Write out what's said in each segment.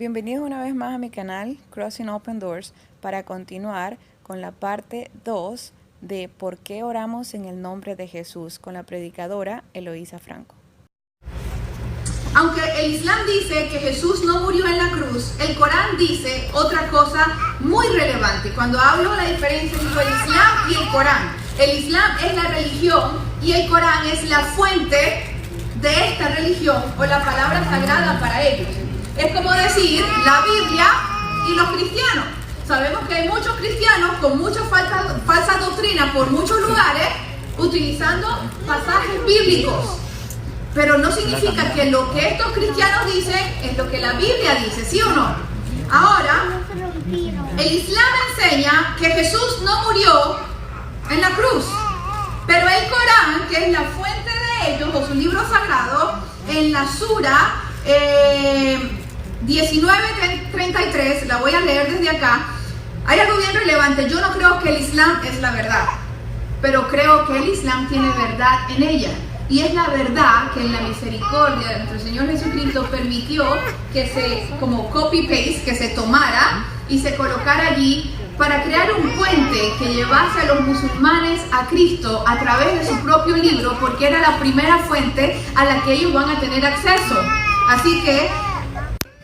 Bienvenidos una vez más a mi canal Crossing Open Doors para continuar con la parte 2 de ¿Por qué oramos en el nombre de Jesús? Con la predicadora Eloísa Franco. Aunque el Islam dice que Jesús no murió en la cruz, el Corán dice otra cosa muy relevante. Cuando hablo de la diferencia entre el Islam y el Corán, el Islam es la religión y el Corán es la fuente de esta religión o la palabra sagrada para ellos. Es como decir la Biblia y los cristianos. Sabemos que hay muchos cristianos con mucha falsa doctrina por muchos lugares utilizando pasajes bíblicos. Pero no significa que lo que estos cristianos dicen es lo que la Biblia dice, ¿sí o no? Ahora, el Islam enseña que Jesús no murió en la cruz. Pero el Corán, que es la fuente de ellos, o su libro sagrado, en la Sura 19:33, la voy a leer desde acá, hay algo bien relevante. Yo no creo que el Islam es la verdad, pero creo que el Islam tiene verdad en ella. Y es la verdad que en la misericordia de nuestro Señor Jesucristo permitió que se, como copy-paste, que se tomara y se colocara allí para crear un puente que llevase a los musulmanes a Cristo a través de su propio libro, porque era la primera fuente a la que ellos van a tener acceso. Así que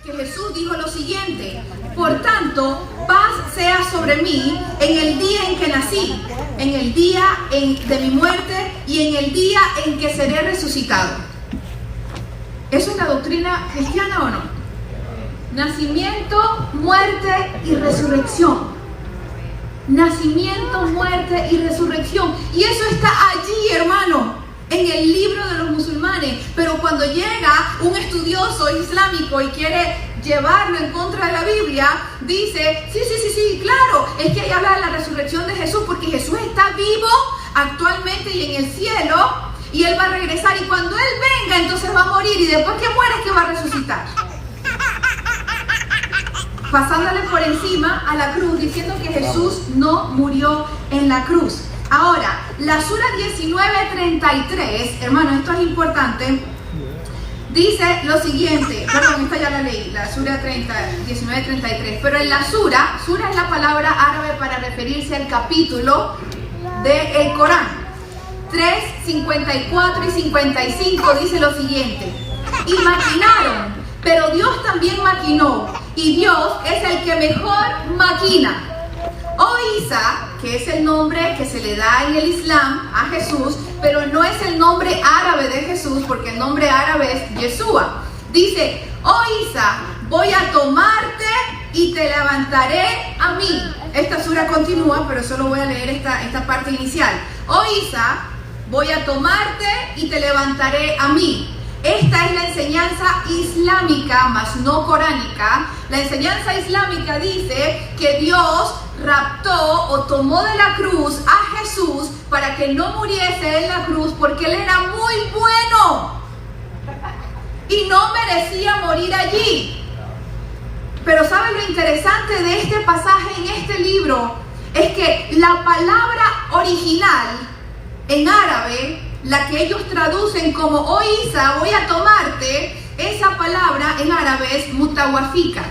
Jesús dijo lo siguiente: por tanto, paz sea sobre mí en el día en que nací, en el día de mi muerte y en el día en que seré resucitado. ¿Eso es la doctrina cristiana o no? Nacimiento, muerte y resurrección. Nacimiento, muerte y resurrección. Y eso está allí, hermano, en el libro de los musulmanes. Pero cuando llega un estudioso islámico y quiere llevarlo en contra de la Biblia, dice, sí, claro, es que ahí habla de la resurrección de Jesús, porque Jesús está vivo actualmente y en el cielo, y Él va a regresar, y cuando Él venga, entonces va a morir, y después que muere es que va a resucitar. Pasándole por encima a la cruz, diciendo que Jesús no murió en la cruz. Ahora, la Sura 19:33, hermano, esto es importante, dice lo siguiente, perdón, esta ya la leí, la Sura 19:33, pero en la Sura es la palabra árabe para referirse al capítulo del Corán. 3:54 y 55 dice lo siguiente: y maquinaron, pero Dios también maquinó, y Dios es el que mejor maquina. O Isa, que es el nombre que se le da en el Islam a Jesús, pero no es el nombre árabe de Jesús, porque el nombre árabe es Yeshua. Dice: oh Isa, voy a tomarte y te levantaré a mí. Esta sura continúa, pero solo voy a leer esta parte inicial. Oh Isa, voy a tomarte y te levantaré a mí. Esta es la enseñanza islámica, más no coránica. La enseñanza islámica dice que Dios raptó o tomó de la cruz a Jesús para que no muriese en la cruz, porque Él era muy bueno y no merecía morir allí. Pero ¿saben lo interesante de este pasaje en este libro? Es que la palabra original en árabe, la que ellos traducen como oh Isa, voy a tomarte, esa palabra en árabe es mutawafika.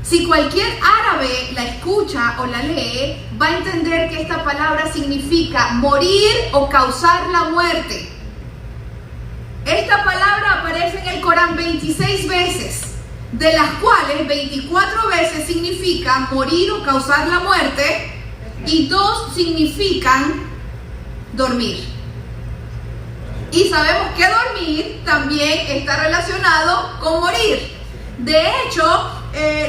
Si cualquier árabe la escucha o la lee, va a entender que esta palabra significa morir o causar la muerte. Esta palabra aparece en el Corán 26 veces, de las cuales 24 veces significa morir o causar la muerte y 2 significan dormir. Y sabemos que dormir también está relacionado con morir. De hecho,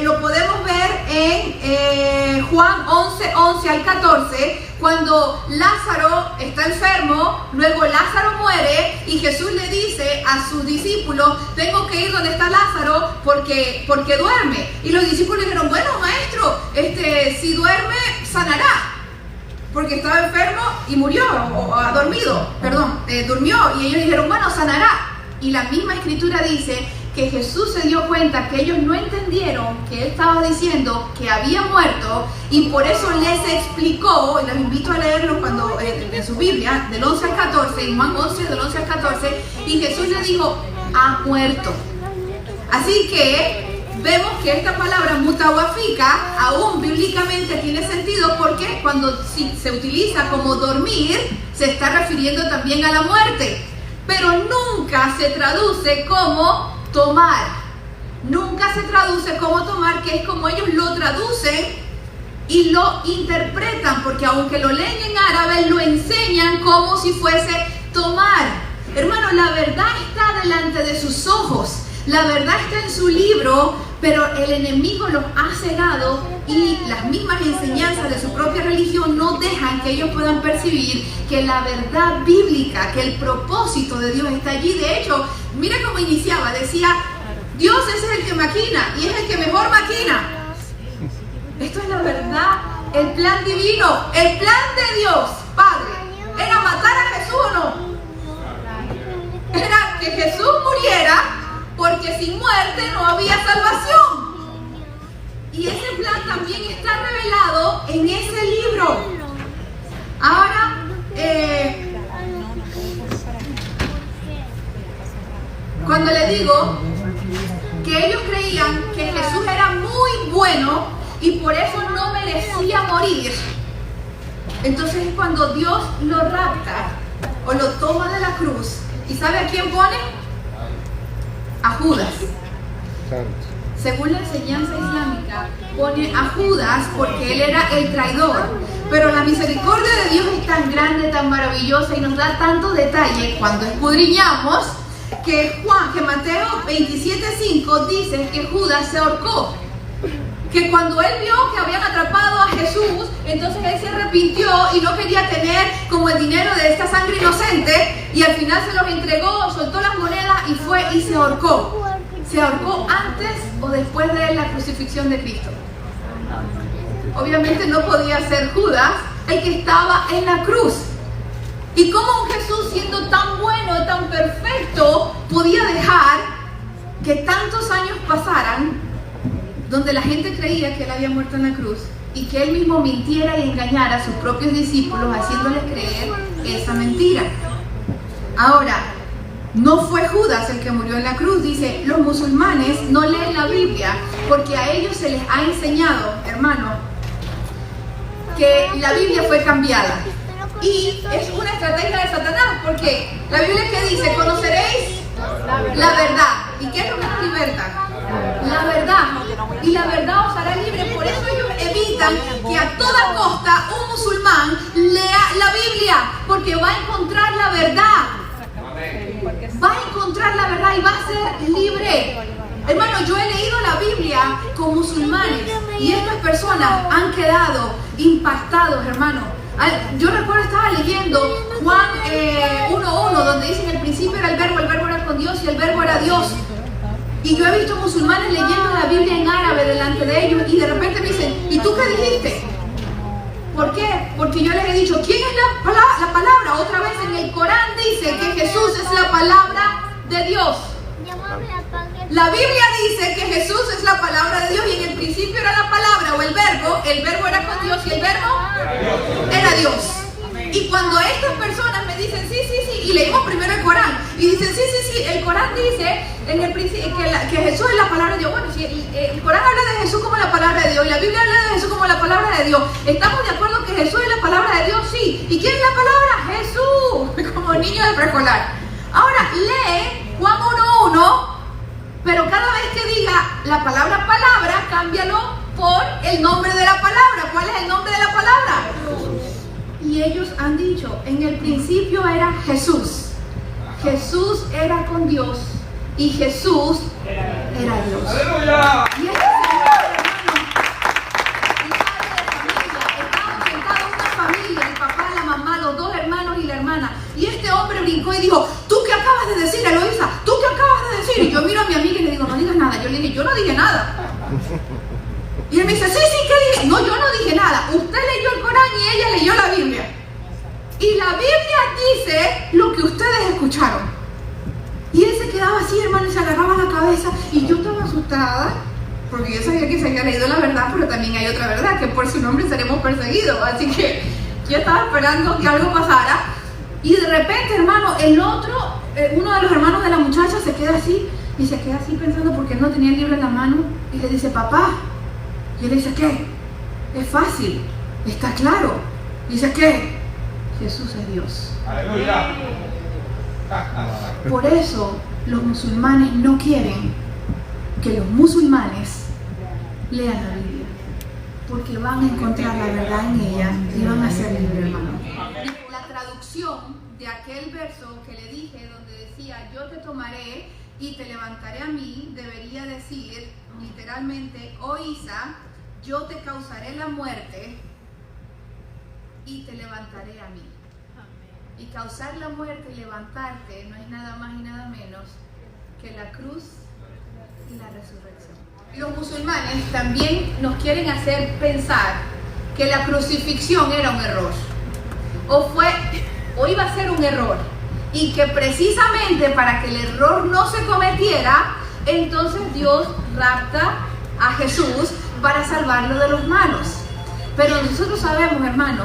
lo podemos ver en Juan 11:11 al 14, cuando Lázaro está enfermo, luego Lázaro muere y Jesús le dice a sus discípulos: tengo que ir donde está Lázaro porque duerme. Y los discípulos dijeron: bueno, maestro, si duerme sanará, porque estaba enfermo y murió, durmió, y ellos dijeron: bueno, sanará. Y la misma escritura dice que Jesús se dio cuenta que ellos no entendieron que Él estaba diciendo que había muerto, y por eso les explicó, y los invito a leerlo cuando en su Biblia, del 11 al 14, en Juan 11, del 11 al 14, y Jesús le dijo: ha muerto. Así que vemos que esta palabra mutawafika aún bíblicamente tiene sentido porque cuando se utiliza como dormir, se está refiriendo también a la muerte. Pero nunca se traduce como tomar. Nunca se traduce como tomar, que es como ellos lo traducen y lo interpretan, porque aunque lo leen en árabe, lo enseñan como si fuese tomar. Hermano, la verdad está delante de sus ojos. La verdad está en su libro, pero el enemigo los ha cegado y las mismas enseñanzas de su propia religión no dejan que ellos puedan percibir que la verdad bíblica, que el propósito de Dios está allí. De hecho, mira cómo iniciaba, decía, Dios ese es el que maquina y es el que mejor maquina. Esto es la verdad, el plan divino, el plan de Dios, Padre, ¿era matar a Jesús o no? Era que Jesús muriera, porque sin muerte no había salvación. Y ese plan también está revelado en ese libro. Ahora, cuando le digo que ellos creían que Jesús era muy bueno y por eso no merecía morir, entonces es cuando Dios lo rapta o lo toma de la cruz. ¿Y sabe a quién pone? A Judas. Según la enseñanza islámica, pone a Judas porque él era el traidor. Pero la misericordia de Dios es tan grande, tan maravillosa y nos da tanto detalle cuando escudriñamos que Mateo 27:5 dice que Judas se ahorcó. Que cuando él vio que habían atrapado a Jesús, entonces él se arrepintió y no quería tener como el dinero de esta sangre inocente, y al final se los entregó, soltó las monedas y fue y se ahorcó. ¿Se ahorcó antes o después de la crucifixión de Cristo? Obviamente no podía ser Judas el que estaba en la cruz. ¿Y cómo un Jesús, siendo tan bueno, tan perfecto, podía dejar que tantos años pasaran donde la gente creía que él había muerto en la cruz y que él mismo mintiera y engañara a sus propios discípulos, haciéndoles creer esa mentira? Ahora, no fue Judas el que murió en la cruz. Dice, los musulmanes no leen la Biblia porque a ellos se les ha enseñado, hermano, que la Biblia fue cambiada. Y es una estrategia de Satanás, porque la Biblia que dice, conoceréis la verdad. ¿Y qué es lo que nos liberta? La verdad. Y la verdad os hará libre. Por eso ellos evitan que a toda costa un musulmán lea la Biblia, porque va a encontrar la verdad. Va a encontrar la verdad y va a ser libre. Hermano, yo he leído la Biblia con musulmanes y estas personas han quedado impactados, hermano. Yo recuerdo, estaba leyendo Juan 1:1, donde dice, en el principio era el verbo era con Dios y el verbo era Dios. Y yo he visto musulmanes leyendo la Biblia en árabe delante de ellos y de repente me dicen, ¿y tú qué dijiste? ¿Por qué? Porque yo les he dicho, ¿quién es la palabra? Otra vez en el Corán dice que Jesús es la palabra de Dios. La Biblia dice que Jesús es la palabra de Dios y en el principio era la palabra o el verbo era con Dios y el verbo era Dios. Y cuando estas personas me dicen, sí, y leímos primero el Corán, y dicen, sí, el Corán dice en el principio que Jesús es la palabra de Dios. Bueno, si el Corán habla de Jesús como la palabra de Dios y la Biblia habla de Jesús como la palabra de Dios, ¿estamos de acuerdo que Jesús es la palabra de Dios? Sí. ¿Y quién es la palabra? Jesús, como niño de preescolar. Ahora, lee Juan 1:1, pero cada vez que diga la palabra cámbialo por el nombre de la palabra. ¿Cuál es el nombre de la palabra? Y ellos han dicho, en el principio era Jesús. Jesús era con Dios y Jesús era Dios. ¡Aleluya! Y este señor, hermano, el padre de familia, estábamos sentados en una familia, el papá, la mamá, los dos hermanos y la hermana. Y este hombre brincó y dijo, ¿tú qué acabas de decir, Eloísa? ¿Tú qué acabas de decir? Y yo miro a mi amiga y le digo, no digas nada. Yo le dije, yo no dije nada. Y él me dice, sí, ¿qué dije? No, yo no dije nada. Usted leyó el Corán y ella leyó la Biblia. Y la Biblia dice lo que ustedes escucharon. Y él se quedaba así, hermano, y se agarraba la cabeza. Y yo estaba asustada, porque yo sabía que se había leído la verdad, pero también hay otra verdad, que por su nombre seremos perseguidos. Así que yo estaba esperando que algo pasara. Y de repente, hermano, uno de los hermanos de la muchacha se queda así, y se queda así pensando porque no tenía el libro en la mano. Y le dice, papá. Y él dice, ¿qué? Es fácil, está claro. Dice, ¿qué? Jesús es Dios. Aleluya. Por eso los musulmanes no quieren que los musulmanes lean la Biblia, porque van a encontrar la verdad en ella y van a ser libres, hermano. La traducción de aquel verso que le dije, donde decía, yo te tomaré y te levantaré a mí, debería decir literalmente, oh Isa, yo te causaré la muerte y te levantaré a mí. Y causar la muerte y levantarte no es nada más y nada menos que la cruz y la resurrección. Los musulmanes también nos quieren hacer pensar que la crucifixión era un error, o iba a ser un error, y que precisamente para que el error no se cometiera, entonces Dios rapta a Jesús para salvarlo de los malos. Pero nosotros sabemos, hermano,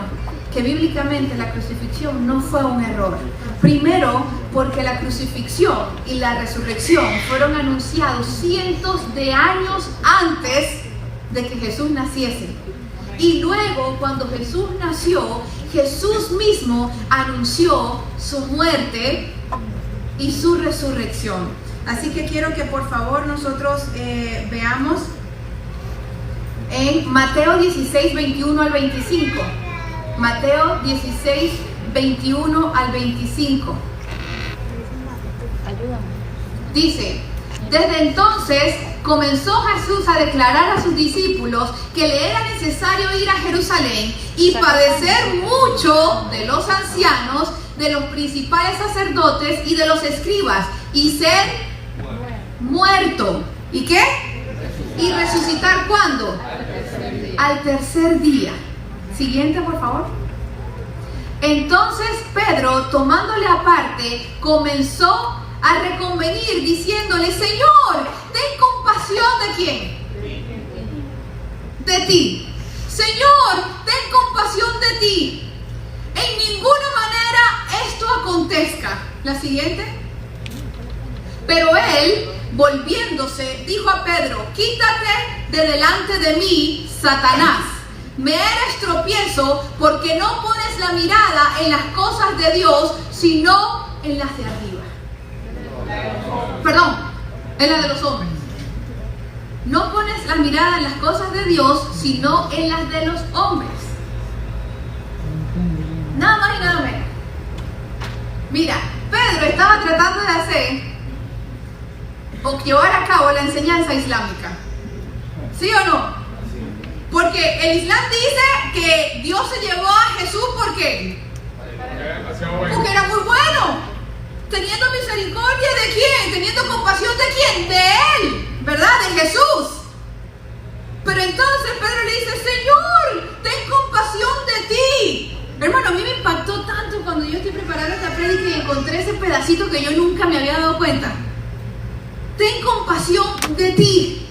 que bíblicamente la crucifixión no fue un error. Primero, porque la crucifixión y la resurrección fueron anunciados cientos de años antes de que Jesús naciese. Y luego, cuando Jesús nació, Jesús mismo anunció su muerte y su resurrección. Así que quiero que por favor nosotros veamos en Mateo 16, 21 al 25. Mateo 16, 21 al 25. Dice, desde entonces comenzó Jesús a declarar a sus discípulos que le era necesario ir a Jerusalén y padecer mucho de los ancianos, de los principales sacerdotes y de los escribas, y ser muerto. ¿Y qué? ¿Y resucitar cuándo? Al tercer día. Siguiente, por favor. Entonces Pedro, tomándole aparte, comenzó a reconvenir diciéndole, Señor, ten compasión de quién? De ti. Señor, ten compasión de ti. En ninguna manera esto acontezca. La siguiente. Pero él, volviéndose, dijo a Pedro, quítate de delante de mí, Satanás. Me eres tropiezo porque no pones la mirada en las cosas de Dios, sino en las de arriba. Perdón, en las de los hombres. No pones la mirada en las cosas de Dios, sino en las de los hombres. Nada más y nada menos. Mira, Pedro estaba tratando de hacer o llevar a cabo la enseñanza islámica. ¿Sí o no? Porque el Islam dice que Dios se llevó a Jesús ¿por qué? Porque era muy bueno. Teniendo misericordia de quién, teniendo compasión de quién, de él, ¿verdad? De Jesús. Pero entonces Pedro le dice, Señor, ten compasión de ti. Hermano, a mí me impactó tanto cuando yo estoy preparando esta prédica y encontré ese pedacito que yo nunca me había dado cuenta. Ten compasión de ti.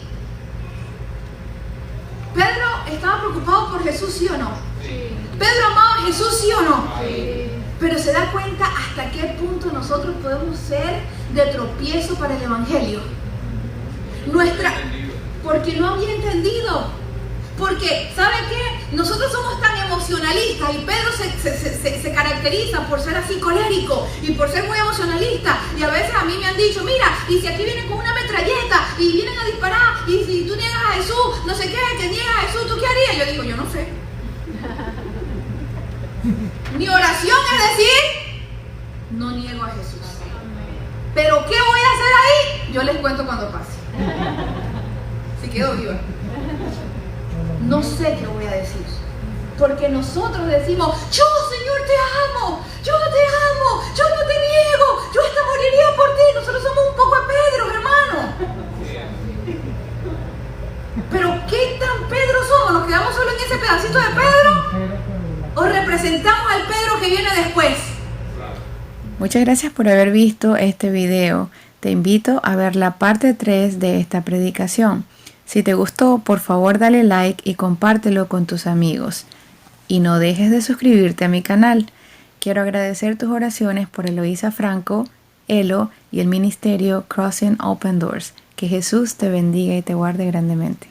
Pedro estaba preocupado por Jesús, ¿sí o no? Sí. Pedro amaba a Jesús, ¿sí o no? Sí. Pero se da cuenta hasta qué punto nosotros podemos ser de tropiezo para el Evangelio. Porque no había entendido. Porque, ¿sabe qué? Nosotros somos tan emocionalistas y Pedro se caracteriza por ser así colérico y por ser muy emocionalista. Y a veces a mí me han dicho, mira, y si aquí vienen con una metralleta y vienen a disparar y si tú niegas a Jesús, no sé qué, que niegas a Jesús, ¿tú qué harías? Yo digo, yo no sé. Mi oración es decir, no niego a Jesús. Pero ¿qué voy a hacer ahí? Yo les cuento cuando pase. Si quedo viva. No sé qué voy a decir. Porque nosotros decimos, yo Señor te amo, yo no te niego, yo hasta moriría por ti. Nosotros somos un poco de Pedro, hermano. Pero ¿qué tan Pedro somos? ¿Nos quedamos solo en ese pedacito de Pedro? ¿O representamos al Pedro que viene después? Muchas gracias por haber visto este video. Te invito a ver la parte 3 de esta predicación. Si te gustó, por favor dale like y compártelo con tus amigos. Y no dejes de suscribirte a mi canal. Quiero agradecer tus oraciones por Eloísa Franco, Elo y el ministerio Crossing Open Doors. Que Jesús te bendiga y te guarde grandemente.